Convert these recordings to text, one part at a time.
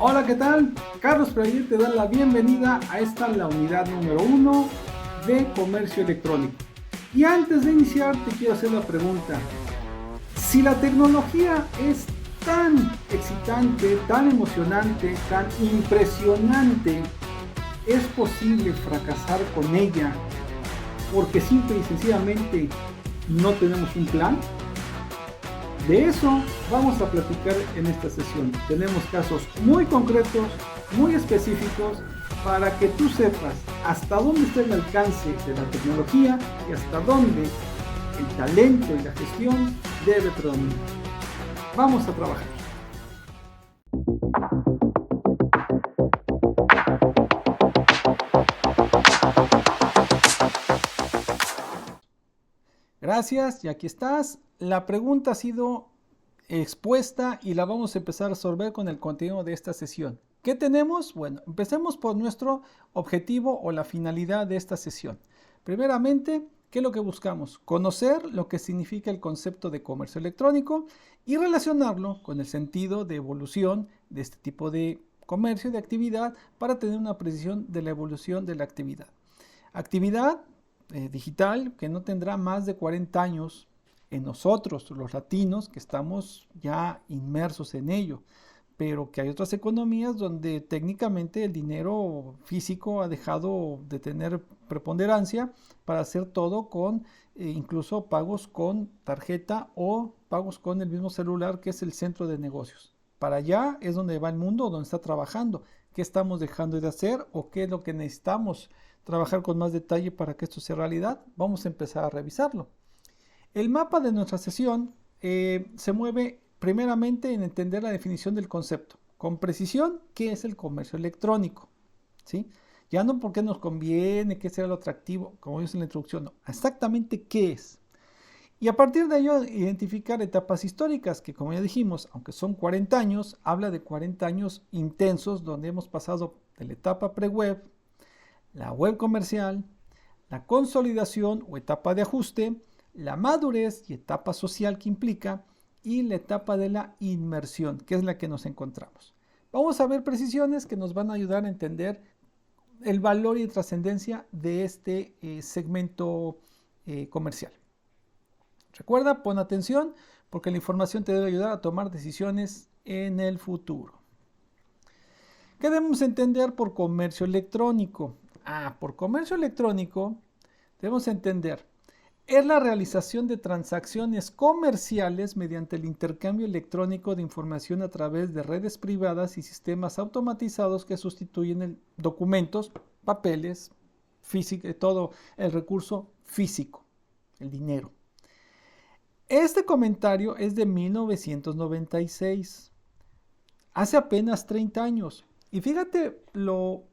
Hola, ¿qué tal? Carlos Prayer te da la bienvenida a la unidad número 1 de comercio electrónico. Y antes de iniciar te quiero hacer la pregunta. Si la tecnología es tan excitante, tan emocionante, tan impresionante, ¿es posible fracasar con ella porque simple y sencillamente no tenemos un plan? De eso vamos a platicar en esta sesión. Tenemos casos muy concretos, muy específicos, para que tú sepas hasta dónde está el alcance de la tecnología y hasta dónde el talento y la gestión debe predominar. Vamos a trabajar. Gracias, y aquí estás. La pregunta ha sido expuesta y la vamos a empezar a resolver con el contenido de esta sesión. ¿Qué tenemos? Bueno, empecemos por nuestro objetivo o la finalidad de esta sesión. Primeramente, ¿qué es lo que buscamos? Conocer lo que significa el concepto de comercio electrónico y relacionarlo con el sentido de evolución de este tipo de comercio, de actividad, para tener una precisión de la evolución de la actividad. Actividad digital que no tendrá más de 40 años en nosotros, los latinos, que estamos ya inmersos en ello, pero que hay otras economías donde técnicamente el dinero físico ha dejado de tener preponderancia para hacer todo con incluso pagos con tarjeta o pagos con el mismo celular, que es el centro de negocios. Para allá es donde va el mundo, donde está trabajando. ¿Qué estamos dejando de hacer o qué es lo que necesitamos trabajar con más detalle para que esto sea realidad? Vamos a empezar a revisarlo. El mapa de nuestra sesión se mueve primeramente en entender la definición del concepto. Con precisión, ¿qué es el comercio electrónico? ¿Sí? Ya no por qué nos conviene, qué será lo atractivo, como dice en la introducción, no, exactamente qué es. Y a partir de ello, identificar etapas históricas, que como ya dijimos, aunque son 40 años, habla de 40 años intensos donde hemos pasado de la etapa pre-web, la web comercial, la consolidación o etapa de ajuste, la madurez y etapa social que implica, y la etapa de la inmersión, que es la que nos encontramos. Vamos a ver precisiones que nos van a ayudar a entender el valor y trascendencia de este segmento comercial. Recuerda, pon atención porque la información te debe ayudar a tomar decisiones en el futuro. ¿Qué debemos entender por comercio electrónico? Por comercio electrónico debemos entender, es la realización de transacciones comerciales mediante el intercambio electrónico de información a través de redes privadas y sistemas automatizados que sustituyen documentos, papeles, todo el recurso físico, el dinero. Este comentario es de 1996, hace apenas 30 años. Y fíjate no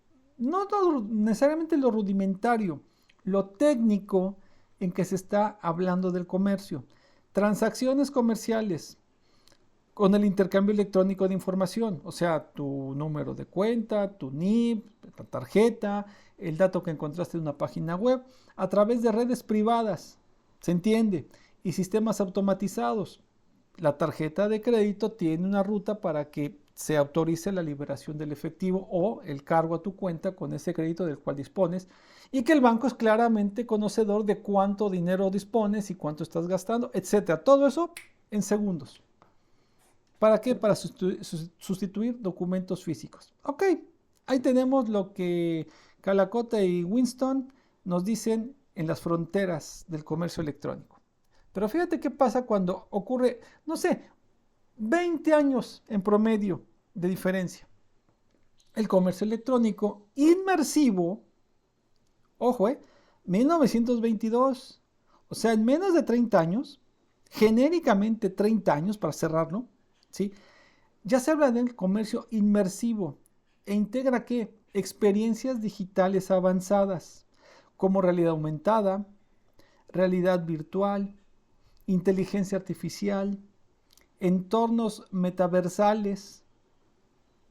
necesariamente lo rudimentario, lo técnico en que se está hablando del comercio. Transacciones comerciales con el intercambio electrónico de información, o sea, tu número de cuenta, tu NIP, la tarjeta, el dato que encontraste en una página web, a través de redes privadas, ¿se entiende? Y sistemas automatizados. La tarjeta de crédito tiene una ruta para que se autorice la liberación del efectivo o el cargo a tu cuenta con ese crédito del cual dispones, y que el banco es claramente conocedor de cuánto dinero dispones y cuánto estás gastando, etcétera. Todo eso en segundos. ¿Para qué? Para sustituir documentos físicos. Ok, ahí tenemos lo que Calacota y Winston nos dicen en las fronteras del comercio electrónico. Pero fíjate qué pasa cuando ocurre, no sé, 20 años en promedio de diferencia. El comercio electrónico inmersivo, ojo, 1922, o sea, en menos de 30 años, genéricamente 30 años para cerrarlo, ¿sí? Ya se habla del comercio inmersivo e integra ¿qué? Experiencias digitales avanzadas, como realidad aumentada, realidad virtual, inteligencia artificial, entornos metaversales.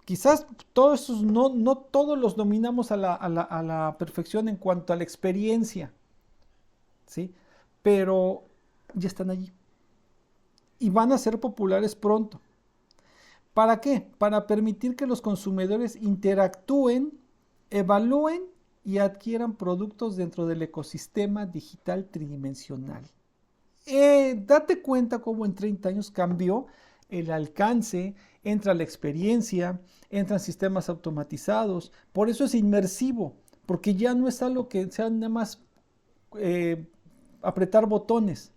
Quizás todos esos no todos los dominamos a la perfección en cuanto a la experiencia, ¿sí? Pero ya están allí y van a ser populares pronto. ¿Para qué? Para permitir que los consumidores interactúen, evalúen y adquieran productos dentro del ecosistema digital tridimensional. Date cuenta cómo en 30 años cambió el alcance, entra la experiencia, entran sistemas automatizados. Por eso es inmersivo, porque ya no es algo que sea nada más apretar botones.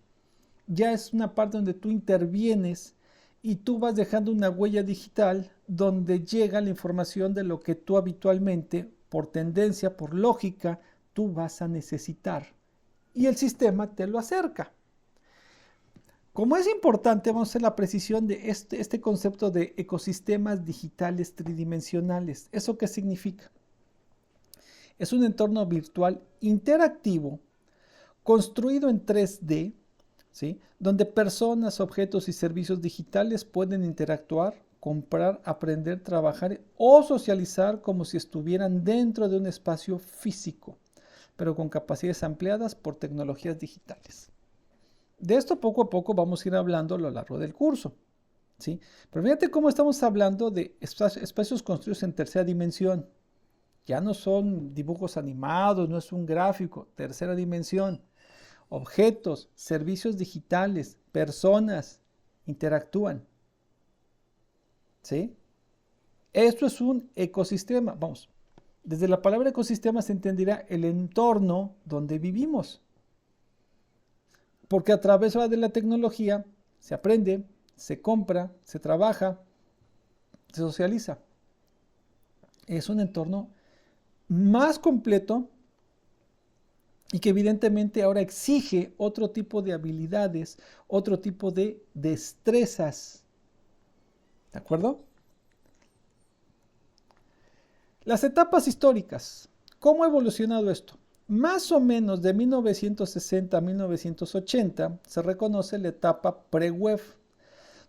Ya es una parte donde tú intervienes y tú vas dejando una huella digital donde llega la información de lo que tú habitualmente, por tendencia, por lógica, tú vas a necesitar. Y el sistema te lo acerca. Como es importante, vamos a hacer la precisión de este concepto de ecosistemas digitales tridimensionales. ¿Eso qué significa? Es un entorno virtual interactivo, construido en 3D, ¿sí? Donde personas, objetos y servicios digitales pueden interactuar, comprar, aprender, trabajar o socializar como si estuvieran dentro de un espacio físico, pero con capacidades ampliadas por tecnologías digitales. De esto poco a poco vamos a ir hablando a lo largo del curso, ¿sí? Pero fíjate cómo estamos hablando de espacios construidos en tercera dimensión. Ya no son dibujos animados, no es un gráfico, tercera dimensión. Objetos, servicios digitales, personas interactúan, ¿sí? Esto es un ecosistema. Vamos, desde la palabra ecosistema se entenderá el entorno donde vivimos. Porque a través de la tecnología se aprende, se compra, se trabaja, se socializa. Es un entorno más completo y que evidentemente ahora exige otro tipo de habilidades, otro tipo de destrezas. ¿De acuerdo? Las etapas históricas. ¿Cómo ha evolucionado esto? Más o menos de 1960 a 1980 se reconoce la etapa pre-web,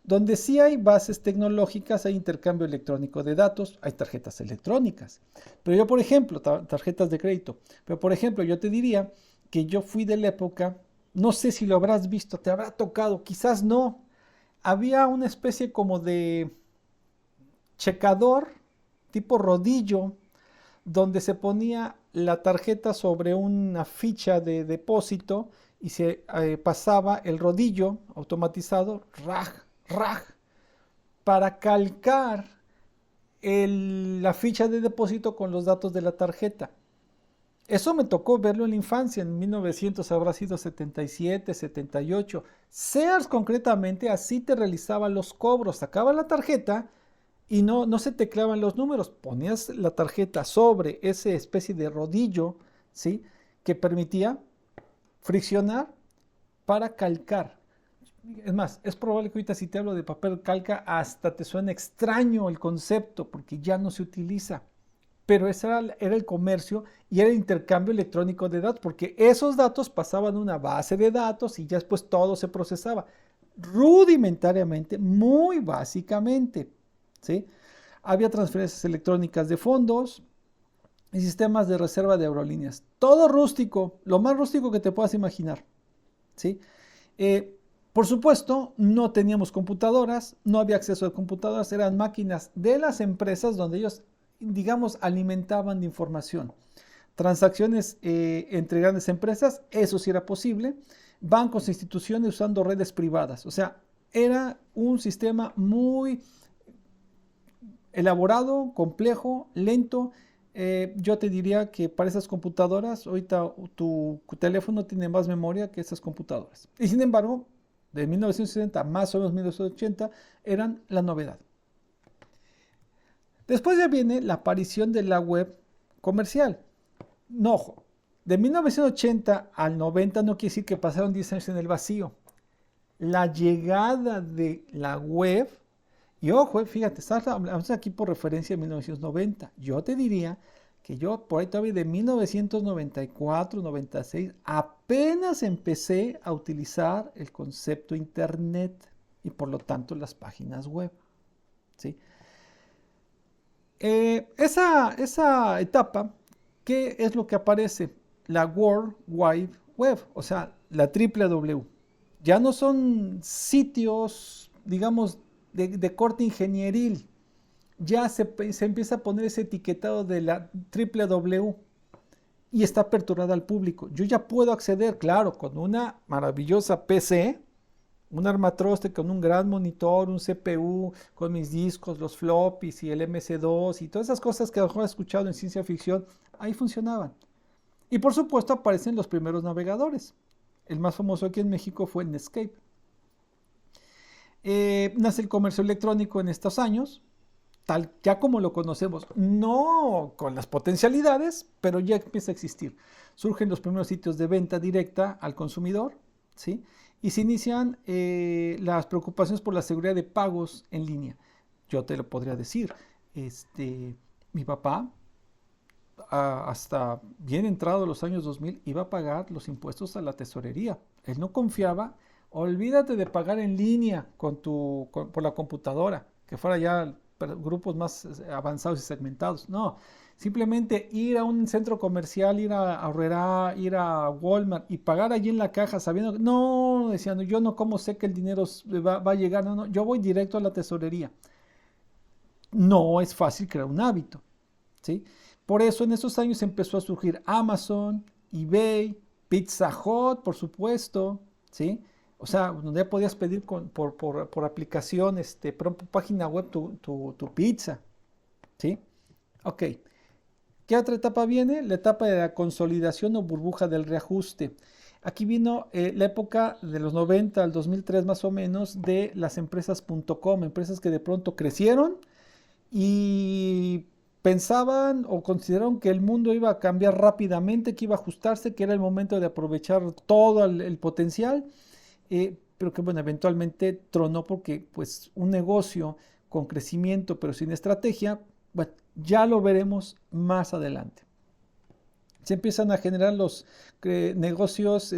donde sí hay bases tecnológicas, hay intercambio electrónico de datos, hay tarjetas electrónicas. Pero yo, por ejemplo, tarjetas de crédito, pero por ejemplo, yo te diría que yo fui de la época, no sé si lo habrás visto, te habrá tocado, quizás no. Había una especie como de checador, tipo rodillo, donde se ponía la tarjeta sobre una ficha de depósito y se pasaba el rodillo automatizado, raj, para calcar la ficha de depósito con los datos de la tarjeta. Eso me tocó verlo en la infancia, en 1900 habrá sido 77, 78. Sears concretamente así te realizaba los cobros, sacaba la tarjeta y no se tecleaban los números, ponías la tarjeta sobre esa especie de rodillo, ¿sí? Que permitía friccionar para calcar. Es más, es probable que ahorita si te hablo de papel calca hasta te suene extraño el concepto porque ya no se utiliza. Pero ese era el comercio y era el intercambio electrónico de datos, porque esos datos pasaban a una base de datos y ya después todo se procesaba rudimentariamente, muy básicamente, ¿sí? Había transferencias electrónicas de fondos y sistemas de reserva de aerolíneas. Todo rústico, lo más rústico que te puedas imaginar, ¿sí? Por supuesto, no teníamos computadoras, no había acceso a computadoras, eran máquinas de las empresas donde ellos, digamos, alimentaban de información. Transacciones entre grandes empresas, eso sí era posible. Bancos e instituciones usando redes privadas. O sea, era un sistema muy elaborado, complejo, lento. Yo te diría que para esas computadoras, ahorita tu teléfono tiene más memoria que esas computadoras. Y sin embargo, de 1960 más o menos 1980 eran la novedad. Después ya viene la aparición de la web comercial. No, ojo, de 1980 al 90 no quiere decir que pasaron 10 años en el vacío. La llegada de la web, y ojo, fíjate, estamos aquí por referencia de 1990. Yo te diría que yo por ahí todavía de 1994, 96, apenas empecé a utilizar el concepto Internet y por lo tanto las páginas web, ¿sí? Esa etapa, ¿qué es lo que aparece? La World Wide Web, o sea, la triple W. Ya no son sitios, digamos, de corte ingenieril. Ya se empieza a poner ese etiquetado de la triple W y está aperturada al público. Yo ya puedo acceder, claro, con una maravillosa PC, un armatroste con un gran monitor, un CPU, con mis discos, los floppies y el MC2 y todas esas cosas que a lo mejor he escuchado en ciencia ficción, ahí funcionaban. Y por supuesto aparecen los primeros navegadores. El más famoso aquí en México fue el Netscape. Nace el comercio electrónico en estos años, tal ya como lo conocemos, no con las potencialidades, pero ya empieza a existir. Surgen los primeros sitios de venta directa al consumidor, ¿sí? Y se inician las preocupaciones por la seguridad de pagos en línea. Yo te lo podría decir, mi papá, hasta bien entrado los años 2000, iba a pagar los impuestos a la tesorería. Él no confiaba, olvídate de pagar en línea por la computadora, que fuera ya grupos más avanzados y segmentados. No, simplemente ir a un centro comercial, ir a Aurrera, ir a Walmart y pagar allí en la caja sabiendo que no, decían, yo no como sé que el dinero va a llegar, no, yo voy directo a la tesorería. No es fácil crear un hábito, ¿sí? Por eso en esos años empezó a surgir Amazon, eBay, Pizza Hut, por supuesto, ¿sí? O sea, donde ya podías pedir por aplicación, por página web tu pizza, ¿sí? Ok. ¿Qué otra etapa viene? La etapa de la consolidación o burbuja del reajuste. Aquí vino la época de los 90 al 2003 más o menos de las empresas .com, empresas que de pronto crecieron y pensaban o consideraron que el mundo iba a cambiar rápidamente, que iba a ajustarse, que era el momento de aprovechar todo el potencial, pero que bueno, eventualmente tronó porque pues un negocio con crecimiento pero sin estrategia, bueno, ya lo veremos más adelante. Se empiezan a generar los negocios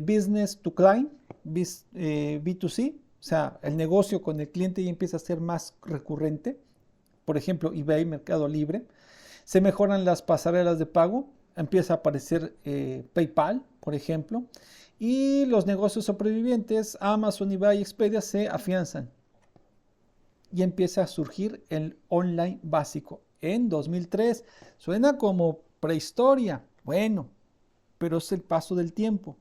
business to client, B2C, o sea, el negocio con el cliente ya empieza a ser más recurrente. Por ejemplo, eBay, Mercado Libre. Se mejoran las pasarelas de pago, empieza a aparecer PayPal, por ejemplo, y los negocios sobrevivientes, Amazon, eBay, Expedia, se afianzan. Y empieza a surgir el online básico. En 2003, suena como prehistoria, bueno, pero es el paso del tiempo.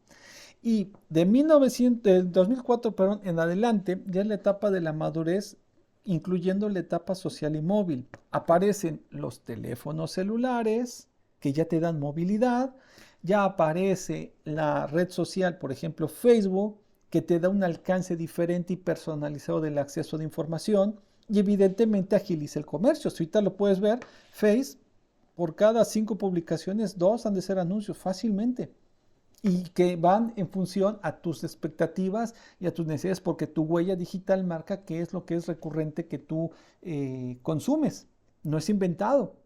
Y de 2004 perdón, en adelante, ya es la etapa de la madurez, incluyendo la etapa social y móvil. Aparecen los teléfonos celulares, que ya te dan movilidad. Ya aparece la red social, por ejemplo, Facebook, que te da un alcance diferente y personalizado del acceso de información. Y evidentemente agiliza el comercio. Si ahorita lo puedes ver, Face, por cada 5 publicaciones, 2 han de ser anuncios fácilmente y que van en función a tus expectativas y a tus necesidades, porque tu huella digital marca qué es lo que es recurrente que tú consumes, no es inventado,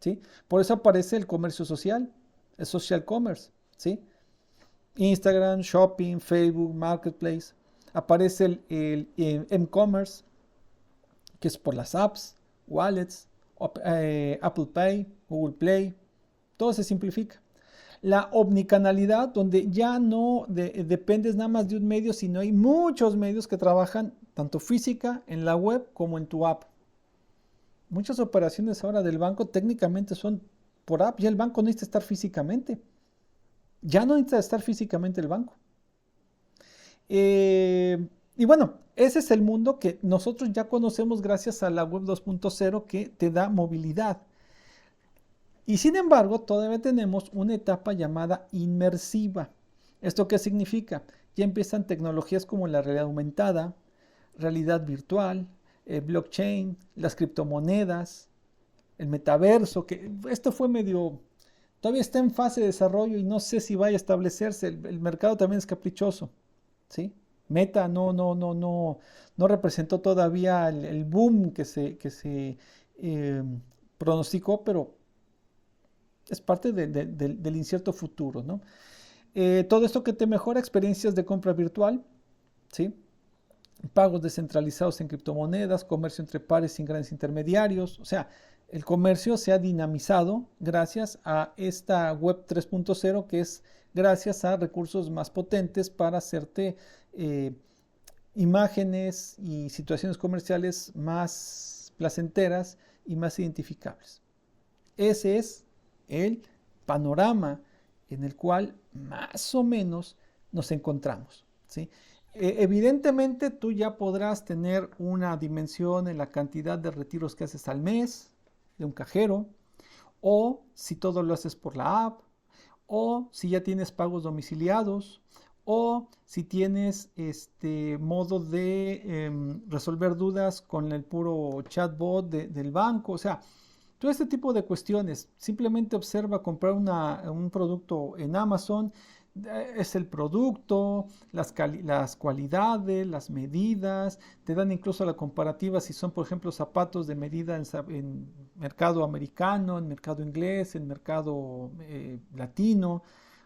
¿sí? Por eso aparece el comercio social, el social commerce, ¿sí? Instagram, shopping, Facebook, marketplace, aparece el e-commerce, que es por las apps, wallets, Apple Pay, Google Play, todo se simplifica. La omnicanalidad, donde ya no dependes nada más de un medio, sino hay muchos medios que trabajan tanto física en la web como en tu app. Muchas operaciones ahora del banco técnicamente son por app, ya el banco no necesita estar físicamente. Ya no necesita estar físicamente el banco. Y bueno, ese es el mundo que nosotros ya conocemos gracias a la web 2.0 que te da movilidad. Y sin embargo, todavía tenemos una etapa llamada inmersiva. ¿Esto qué significa? Ya empiezan tecnologías como la realidad aumentada, realidad virtual, blockchain, las criptomonedas, el metaverso, que esto fue todavía está en fase de desarrollo y no sé si vaya a establecerse. El mercado también es caprichoso, ¿sí? Meta no representó todavía el boom que se pronosticó, pero es parte del incierto futuro, ¿no? Todo esto que te mejora experiencias de compra virtual, ¿sí? Pagos descentralizados en criptomonedas, comercio entre pares sin grandes intermediarios, o sea, el comercio se ha dinamizado gracias a esta web 3.0, que es gracias a recursos más potentes para hacerte imágenes y situaciones comerciales más placenteras y más identificables. Ese es el panorama en el cual más o menos nos encontramos, ¿sí? Evidentemente tú ya podrás tener una dimensión en la cantidad de retiros que haces al mes de un cajero, o si todo lo haces por la app, o si ya tienes pagos domiciliados, o si tienes modo de resolver dudas con el puro chatbot del banco. O sea, todo este tipo de cuestiones. Simplemente observa comprar un producto en Amazon. Es el producto, las cualidades, las medidas, te dan incluso la comparativa si son, por ejemplo, zapatos de medida en mercado americano, en mercado inglés, en mercado latino.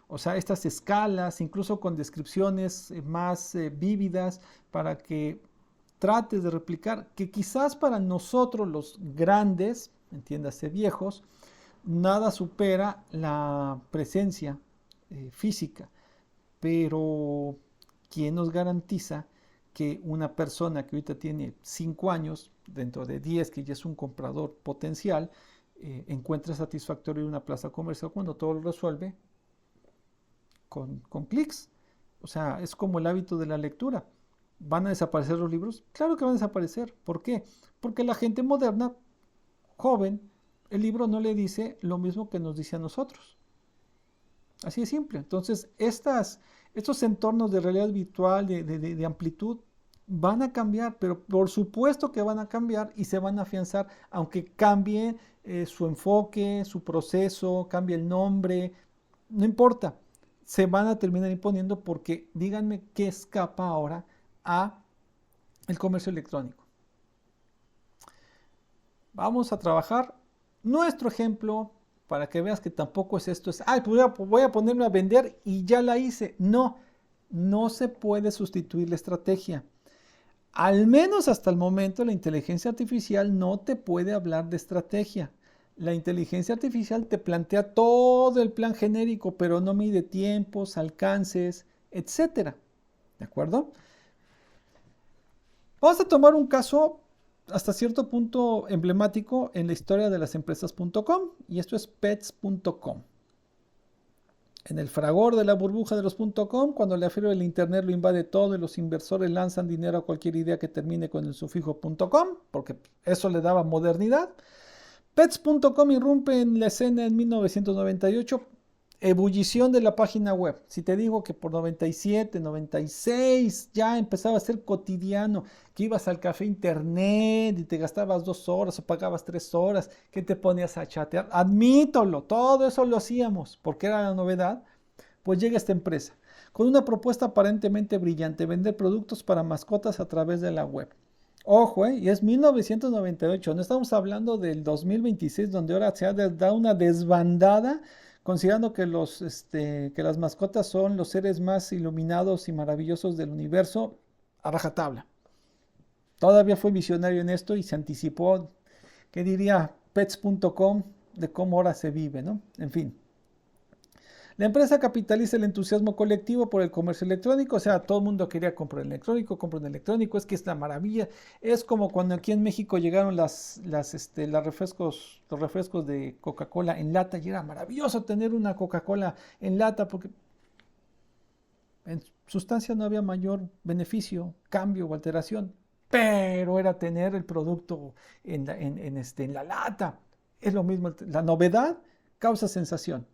O sea, estas escalas, incluso con descripciones más vívidas para que trates de replicar, que quizás para nosotros los grandes, entiéndase viejos, nada supera la presencia física, pero ¿quién nos garantiza que una persona que ahorita tiene 5 años, dentro de 10 que ya es un comprador potencial, encuentre satisfactorio una plaza comercial cuando todo lo resuelve con clics? O sea, es como el hábito de la lectura. ¿Van a desaparecer los libros? Claro que van a desaparecer. ¿Por qué? Porque la gente moderna, joven, el libro no le dice lo mismo que nos dice a nosotros. Así de simple. Entonces, estos entornos de realidad virtual, de amplitud, van a cambiar, pero por supuesto que van a cambiar y se van a afianzar, aunque cambie su enfoque, su proceso, cambie el nombre, no importa, se van a terminar imponiendo porque díganme qué escapa ahora a el comercio electrónico. Vamos a trabajar nuestro ejemplo para que veas que tampoco es esto, es, ay, pues voy a ponerme a vender y ya la hice. No, no se puede sustituir la estrategia. Al menos hasta el momento la inteligencia artificial no te puede hablar de estrategia. La inteligencia artificial te plantea todo el plan genérico, pero no mide tiempos, alcances, etcétera. ¿De acuerdo? Vamos a tomar un caso hasta cierto punto emblemático en la historia de las empresas.com, y esto es pets.com. En el fragor de la burbuja de los .com, cuando la fiebre del internet lo invade todo y los inversores lanzan dinero a cualquier idea que termine con el sufijo .com, porque eso le daba modernidad, pets.com irrumpe en la escena en 1998, ebullición de la página web. Si te digo que por 97, 96 ya empezaba a ser cotidiano, que ibas al café internet y te gastabas 2 horas o pagabas 3 horas, que te ponías a chatear, admítalo, todo eso lo hacíamos porque era la novedad. Pues llega esta empresa con una propuesta aparentemente brillante: vender productos para mascotas a través de la web. Ojo, y es 1998, no estamos hablando del 2026, donde ahora se ha dado una desbandada, considerando que que las mascotas son los seres más iluminados y maravillosos del universo, a rajatabla. Todavía fue visionario en esto y se anticipó, ¿qué diría pets.com de cómo ahora se vive, ¿no? En fin. La empresa capitaliza el entusiasmo colectivo por el comercio electrónico, o sea, todo el mundo quería comprar electrónico, es que es la maravilla. Es como cuando aquí en México llegaron los refrescos de Coca-Cola en lata, y era maravilloso tener una Coca-Cola en lata porque en sustancia no había mayor beneficio, cambio o alteración, pero era tener el producto en la lata. Es lo mismo, la novedad causa sensación.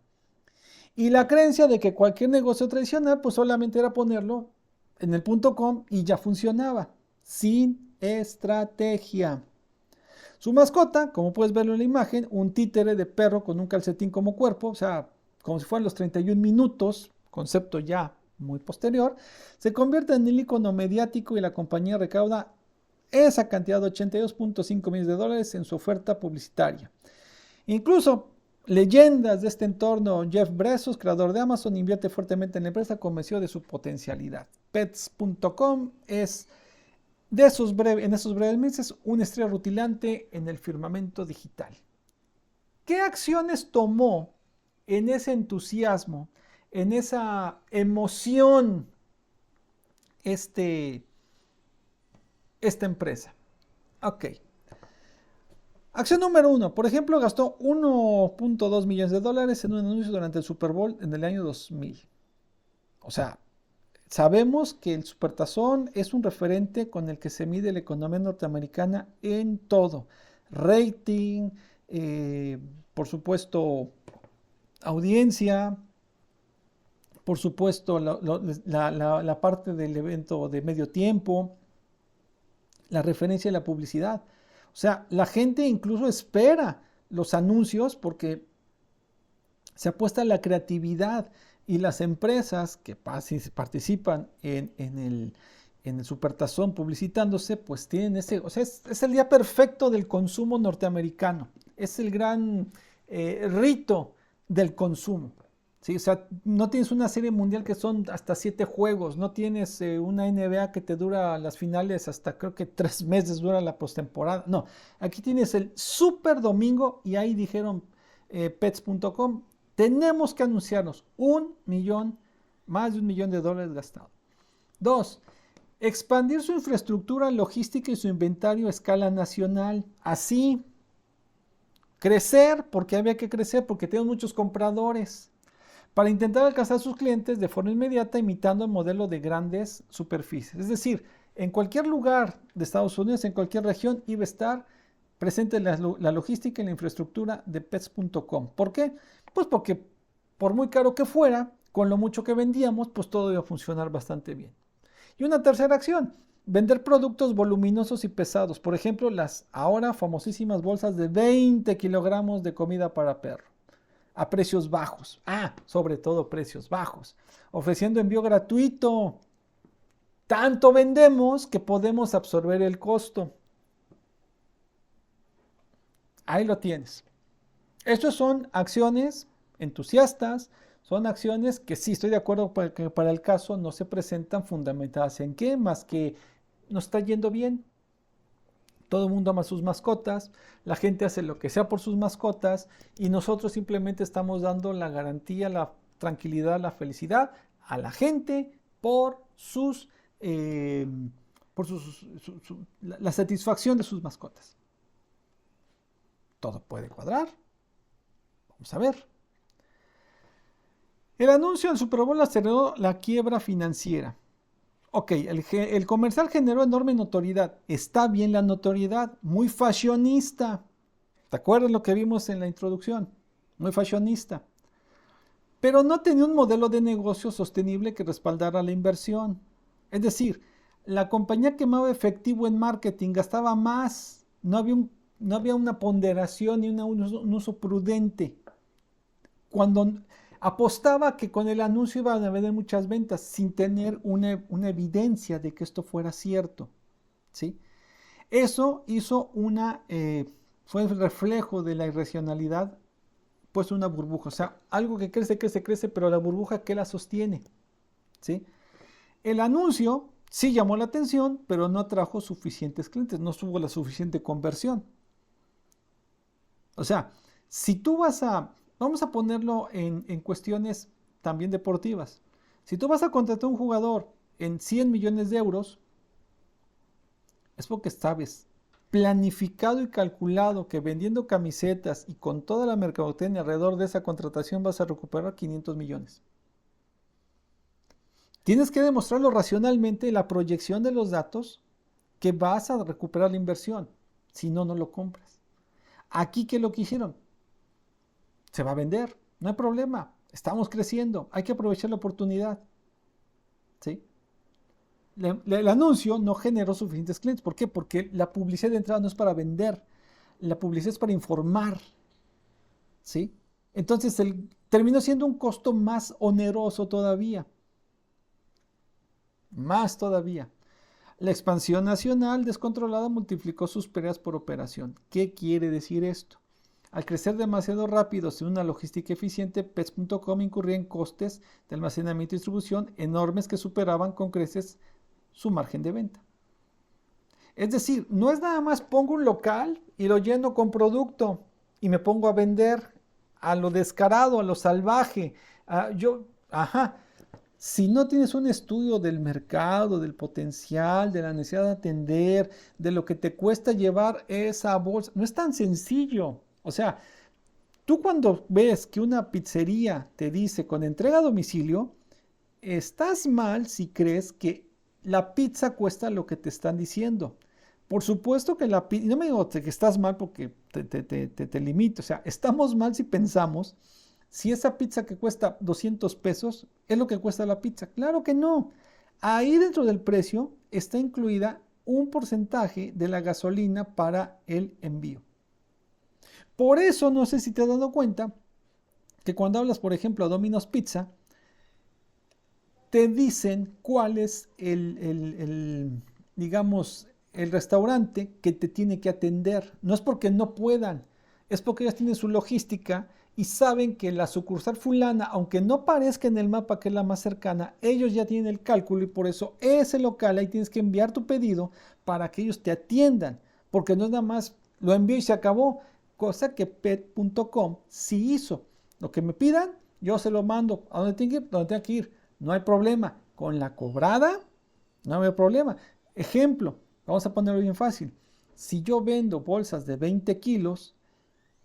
Y la creencia de que cualquier negocio tradicional pues solamente era ponerlo en el .com y ya funcionaba, sin estrategia. Su mascota, como puedes verlo en la imagen, un títere de perro con un calcetín como cuerpo, o sea, como si fueran los 31 minutos, concepto ya muy posterior, se convierte en el icono mediático y la compañía recauda esa cantidad de 82.5 millones de dólares en su oferta publicitaria. Incluso leyendas de este entorno, Jeff Bezos, creador de Amazon, invierte fuertemente en la empresa, convencido de su potencialidad. Pets.com es en esos breves meses una estrella rutilante en el firmamento digital. ¿Qué acciones tomó en ese entusiasmo, en esa emoción, este esta empresa. Ok. Acción número 1. Por ejemplo, gastó 1.2 millones de dólares en un anuncio durante el Super Bowl en el año 2000. O sea, sabemos que el Supertazón es un referente con el que se mide la economía norteamericana en todo. Rating, por supuesto, audiencia, por supuesto, la parte del evento de medio tiempo, la referencia y la publicidad. O sea, la gente incluso espera los anuncios porque se apuesta a la creatividad y las empresas que participan en el Supertazón publicitándose, pues tienen ese, o sea, es el día perfecto del consumo norteamericano. Es el gran rito del consumo. ¿Sí? O sea, no tienes una serie mundial que son hasta 7 juegos, no tienes una NBA que te dura las finales hasta creo que 3 meses dura la postemporada. No, aquí tienes el Super Domingo y ahí dijeron pets.com, tenemos que anunciarnos más de $1 millón gastado. 2. Expandir su infraestructura logística y su inventario a escala nacional. Así, crecer, porque había que crecer, porque tenemos muchos compradores, para intentar alcanzar a sus clientes de forma inmediata imitando el modelo de grandes superficies. Es decir, en cualquier lugar de Estados Unidos, en cualquier región, iba a estar presente la logística y la infraestructura de pets.com. ¿Por qué? Pues porque por muy caro que fuera, con lo mucho que vendíamos, pues todo iba a funcionar bastante bien. Y una tercera acción, vender productos voluminosos y pesados. Por ejemplo, las ahora famosísimas bolsas de 20 kilogramos de comida para perro. A precios bajos. Sobre todo precios bajos. Ofreciendo envío gratuito. Tanto vendemos que podemos absorber el costo. Ahí lo tienes. Estas son acciones entusiastas, son acciones que sí estoy de acuerdo que para el caso no se presentan fundamentadas en qué, más que nos está yendo bien. Todo el mundo ama sus mascotas, la gente hace lo que sea por sus mascotas y nosotros simplemente estamos dando la garantía, la tranquilidad, la felicidad a la gente por la satisfacción de sus mascotas. Todo puede cuadrar. Vamos a ver. El anuncio del Super Bowl aceleró la quiebra financiera. Ok, el comercial generó enorme notoriedad. Está bien la notoriedad, muy fashionista. ¿Te acuerdas lo que vimos en la introducción? Muy fashionista. Pero no tenía un modelo de negocio sostenible que respaldara la inversión. Es decir, la compañía quemaba efectivo en marketing, gastaba más. No había una ponderación ni un uso prudente. Cuando apostaba que con el anuncio iban a vender muchas ventas sin tener una evidencia de que esto fuera cierto. ¿Sí? Eso hizo fue el reflejo de la irracionalidad, pues una burbuja. O sea, algo que crece, pero la burbuja que la sostiene. ¿Sí? El anuncio sí llamó la atención, pero no trajo suficientes clientes, no tuvo la suficiente conversión. O sea, si tú vamos a ponerlo en cuestiones también deportivas. Si tú vas a contratar a un jugador en 100 millones de euros, es porque sabes, planificado y calculado que vendiendo camisetas y con toda la mercadotecnia alrededor de esa contratación vas a recuperar 500 millones. Tienes que demostrarlo racionalmente la proyección de los datos que vas a recuperar la inversión. Si no, no lo compras. Aquí, ¿qué es lo que hicieron? Se va a vender, no hay problema, estamos creciendo, hay que aprovechar la oportunidad. ¿Sí? El anuncio no generó suficientes clientes. ¿Por qué? Porque la publicidad de entrada no es para vender, la publicidad es para informar. ¿Sí? Entonces terminó siendo un costo más oneroso todavía. Más todavía. La expansión nacional descontrolada multiplicó sus pérdidas por operación. ¿Qué quiere decir esto? Al crecer demasiado rápido sin una logística eficiente, Pets.com incurría en costes de almacenamiento y distribución enormes que superaban con creces su margen de venta. Es decir, no es nada más pongo un local y lo lleno con producto y me pongo a vender a lo descarado, a lo salvaje. Si no tienes un estudio del mercado, del potencial, de la necesidad de atender, de lo que te cuesta llevar esa bolsa, no es tan sencillo. O sea, tú cuando ves que una pizzería te dice con entrega a domicilio, estás mal si crees que la pizza cuesta lo que te están diciendo. Por supuesto que la pizza, no me digo que estás mal porque te limito, o sea, estamos mal si pensamos si esa pizza que cuesta 200 pesos es lo que cuesta la pizza. Claro que no. Ahí dentro del precio está incluida un porcentaje de la gasolina para el envío. Por eso no sé si te has dado cuenta que cuando hablas, por ejemplo, a Domino's Pizza, te dicen cuál es digamos, el restaurante que te tiene que atender. No es porque no puedan, es porque ellos tienen su logística y saben que la sucursal fulana, aunque no parezca en el mapa que es la más cercana, ellos ya tienen el cálculo y por eso ese local ahí tienes que enviar tu pedido para que ellos te atiendan, porque no es nada más lo envío y se acabó, cosa que pet.com sí hizo. Lo que me pidan, yo se lo mando. ¿A dónde tiene que ir? Donde tenga que ir. No hay problema. Con la cobrada, no hay problema. Ejemplo, vamos a ponerlo bien fácil. Si yo vendo bolsas de 20 kilos,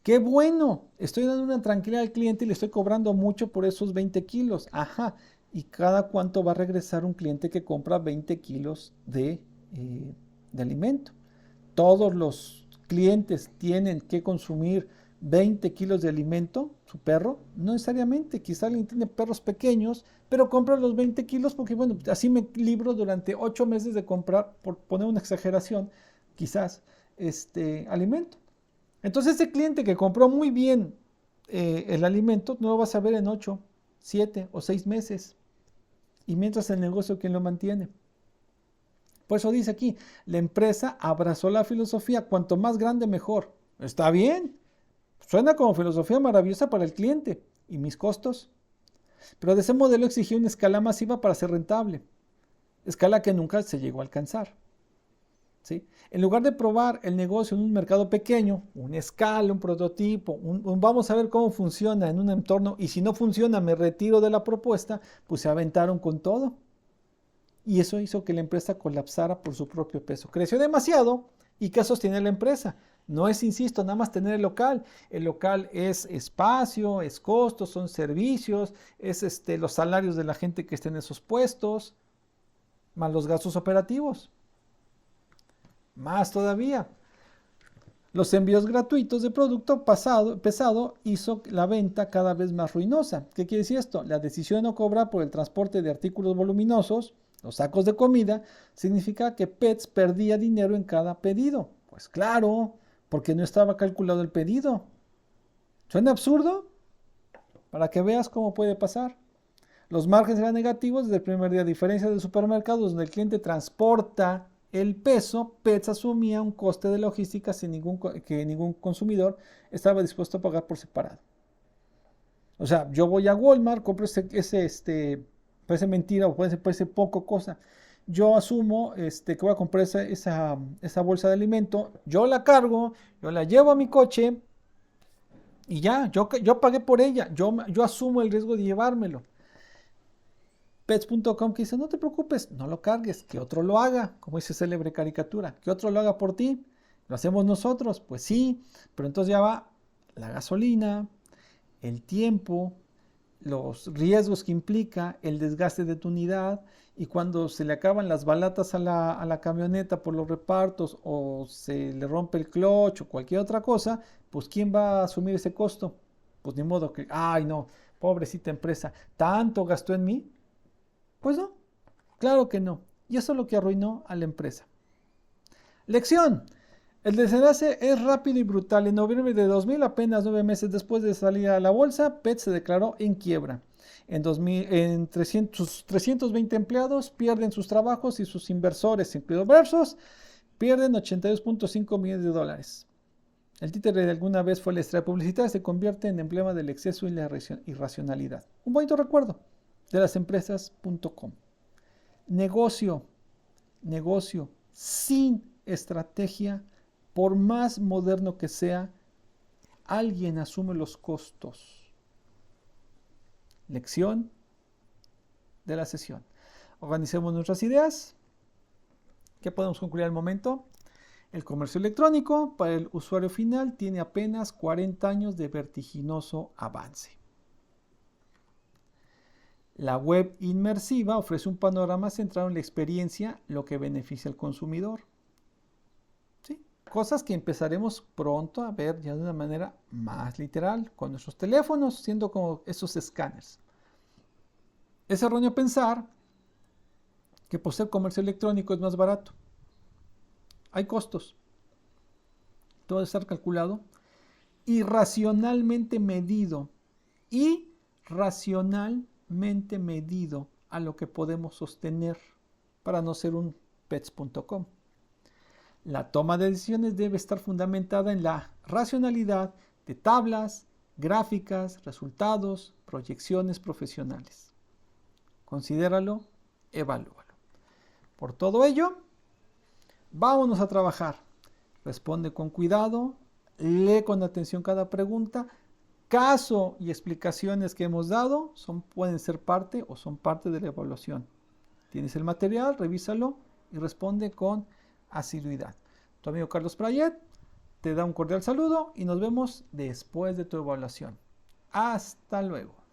qué bueno, estoy dando una tranquilidad al cliente y le estoy cobrando mucho por esos 20 kilos. Ajá, ¿y cada cuánto va a regresar un cliente que compra 20 kilos de alimento? Todos los clientes tienen que consumir 20 kilos de alimento, su perro, no necesariamente, quizá alguien tiene perros pequeños, pero compra los 20 kilos porque, bueno, así me libro durante 8 meses de comprar, por poner una exageración, quizás, alimento. Entonces, ese cliente que compró muy bien el alimento, no lo vas a ver en 8, 7 o 6 meses. Y mientras el negocio, ¿quién lo mantiene? Por eso dice aquí, la empresa abrazó la filosofía, cuanto más grande mejor. Está bien, suena como filosofía maravillosa para el cliente. ¿Y mis costos? Pero de ese modelo exigía una escala masiva para ser rentable, escala que nunca se llegó a alcanzar. ¿Sí? En lugar de probar el negocio en un mercado pequeño, una escala, un prototipo, vamos a ver cómo funciona en un entorno y si no funciona me retiro de la propuesta, pues se aventaron con todo. Y eso hizo que la empresa colapsara por su propio peso. Creció demasiado y ¿qué sostiene la empresa? No es, insisto, nada más tener el local. El local es espacio, es costo, son servicios, es los salarios de la gente que está en esos puestos, más los gastos operativos. Más todavía. Los envíos gratuitos de producto pesado hizo la venta cada vez más ruinosa. ¿Qué quiere decir esto? La decisión de no cobrar por el transporte de artículos voluminosos, los sacos de comida, significa que Pets perdía dinero en cada pedido. Pues claro, porque no estaba calculado el pedido. ¿Suena absurdo? Para que veas cómo puede pasar. Los márgenes eran negativos desde el primer día, a diferencia de supermercados donde el cliente transporta el peso, Pets asumía un coste de logística que ningún consumidor estaba dispuesto a pagar por separado. O sea, yo voy a Walmart, compro parece mentira o parece poco cosa. Yo asumo que voy a comprar esa bolsa de alimento, yo la cargo, yo la llevo a mi coche y ya, yo pagué por ella, yo asumo el riesgo de llevármelo. Pets.com que dice, no te preocupes, no lo cargues, que otro lo haga, como dice célebre caricatura, que otro lo haga por ti, lo hacemos nosotros, pues sí, pero entonces ya va la gasolina, el tiempo, los riesgos que implica, el desgaste de tu unidad, y cuando se le acaban las balatas a la camioneta por los repartos, o se le rompe el clutch, o cualquier otra cosa, pues ¿quién va a asumir ese costo? Pues ni modo que, ay no, pobrecita empresa, tanto gastó en mí. Pues no, claro que no. Y eso es lo que arruinó a la empresa. Lección. El desenlace es rápido y brutal. En noviembre de 2000, apenas 9 meses después de salir a la bolsa, PET se declaró en quiebra. En 320 empleados pierden sus trabajos y sus inversores, incluidos Versos, pierden 82.5 millones de dólares. El títere de alguna vez fue la estrella publicitaria, se convierte en emblema del exceso y la irracionalidad. Un bonito recuerdo de las empresas.com. Negocio, negocio sin estrategia, por más moderno que sea, alguien asume los costos. Lección de la sesión. Organicemos nuestras ideas. ¿Qué podemos concluir al momento? El comercio electrónico para el usuario final tiene apenas 40 años de vertiginoso avance. La web inmersiva ofrece un panorama centrado en la experiencia, lo que beneficia al consumidor. ¿Sí? Cosas que empezaremos pronto a ver ya de una manera más literal, con nuestros teléfonos siendo como esos escáneres. Es erróneo pensar que por ser comercio electrónico es más barato. Hay costos. Todo debe estar calculado y racionalmente medido. A lo que podemos sostener para no ser un pets.com. La toma de decisiones debe estar fundamentada en la racionalidad de tablas, gráficas, resultados, proyecciones profesionales. Considéralo, evalúalo. Por todo ello, vámonos a trabajar. Responde con cuidado, lee con atención cada pregunta. Caso y explicaciones que hemos dado pueden ser parte o son parte de la evaluación. Tienes el material, revísalo y responde con asiduidad. Tu amigo Carlos Prayet te da un cordial saludo y nos vemos después de tu evaluación. Hasta luego.